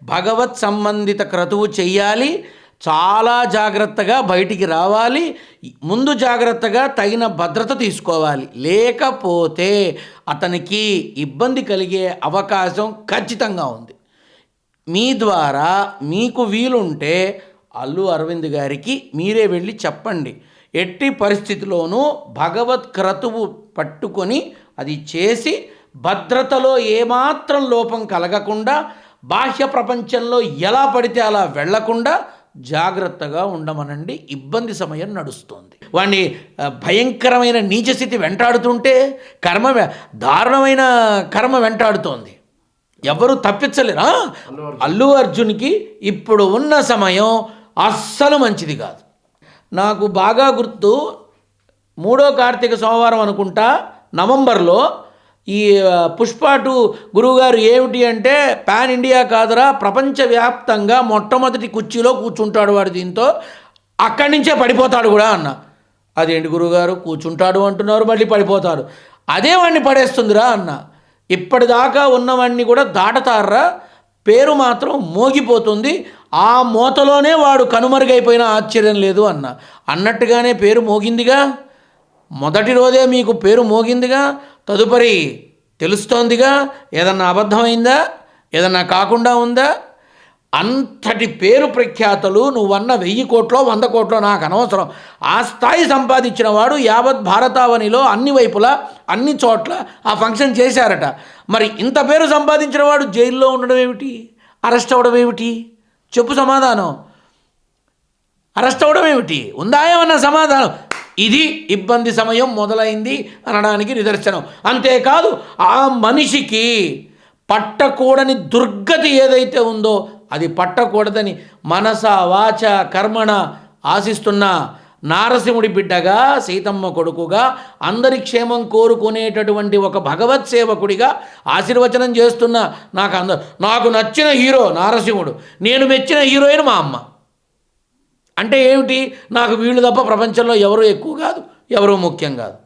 భగవత్ సంబంధిత క్రతువు చెయ్యాలి, చాలా జాగ్రత్తగా బయటికి రావాలి, ముందు జాగ్రత్తగా తగిన భద్రత తీసుకోవాలి. లేకపోతే అతనికి ఇబ్బంది కలిగే అవకాశం ఖచ్చితంగా ఉంది. మీ ద్వారా మీకు వీలుంటే అల్లు అరవింద్ గారికి మీరే వెళ్ళి చెప్పండి, ఎట్టి పరిస్థితిలోనూ భగవత్ క్రతువు పట్టుకొని అది చేసి భద్రతలో ఏమాత్రం లోపం కలగకుండా, బాహ్య ప్రపంచంలో ఎలా పడితే అలా వెళ్లకుండా జాగ్రత్తగా ఉండమనండి. ఇబ్బంది సమయం నడుస్తుంది. వాడిని భయంకరమైన నీచస్థితి వెంటాడుతుంటే దారుణమైన కర్మ వెంటాడుతోంది. ఎవరు తప్పించలేరా. అల్లు అర్జున్కి ఇప్పుడు ఉన్న సమయం అస్సలు మంచిది కాదు. నాకు బాగా గుర్తు, 3వ కార్తీక సోమవారం అనుకుంటా నవంబర్లో ఈ పుష్ప 2 గురువుగారు ఏమిటి అంటే, పాన్ ఇండియా కాదురా, ప్రపంచవ్యాప్తంగా మొట్టమొదటి కుర్చీలో కూర్చుంటాడు వాడు, దీంతో అక్కడి నుంచే పడిపోతాడు కూడా అన్న. అదేంటి గురువుగారు, కూర్చుంటాడు అంటున్నారు, మళ్ళీ పడిపోతాడు, అదే వాడిని పడేస్తుందిరా అన్న. ఇప్పటిదాకా ఉన్నవాడిని కూడా దాటతారా, పేరు మాత్రం మోగిపోతుంది, ఆ మోతలోనే వాడు కనుమరుగైపోయినా ఆశ్చర్యం లేదు అన్న. అన్నట్టుగానే పేరు మోగిందిగా, మొదటి రోజే మీకు పేరు మోగిందిగా, తదుపరి తెలుస్తోందిగా. ఏదన్నా అబద్ధమైందా, ఏదన్నా కాకుండా ఉందా? అంతటి పేరు ప్రఖ్యాతలు నువ్వన్న 1000 కోట్లో 100 కోట్లో నాకు అనవసరం. ఆ స్థాయి సంపాదించిన వాడు యావత్ భారతావనిలో అన్ని వైపులా అన్ని చోట్ల ఆ ఫంక్షన్ చేశారట. మరి ఇంత పేరు సంపాదించిన వాడు జైల్లో ఉండడం ఏమిటి, అరెస్ట్ అవ్వడం ఏమిటి? చెప్పు సమాధానం. అరెస్ట్ అవ్వడం ఏమిటి? ఉందా ఏమన్నా సమాధానం? ఇది ఇబ్బంది సమయం మొదలైంది అనడానికి నిదర్శనం. అంతేకాదు, ఆ మనిషికి పట్టకూడని దుర్గతి ఏదైతే ఉందో అది పట్టకూడదని మనస వాచ కర్మణ ఆశిస్తున్న నారసింహుడి బిడ్డగా, సీతమ్మ కొడుకుగా, అందరి క్షేమం కోరుకునేటటువంటి ఒక భగవత్ సేవకుడిగా ఆశీర్వచనం చేస్తున్న నాకు నచ్చిన హీరో నారసింహుడు, నేను మెచ్చిన హీరోయిన్ మా అమ్మ. అంటే ఏమిటి? నాకు వీళ్ళు తప్ప ప్రపంచంలో ఎవరు ఎక్కువ కాదు, ఎవరు ముఖ్యం కాదు.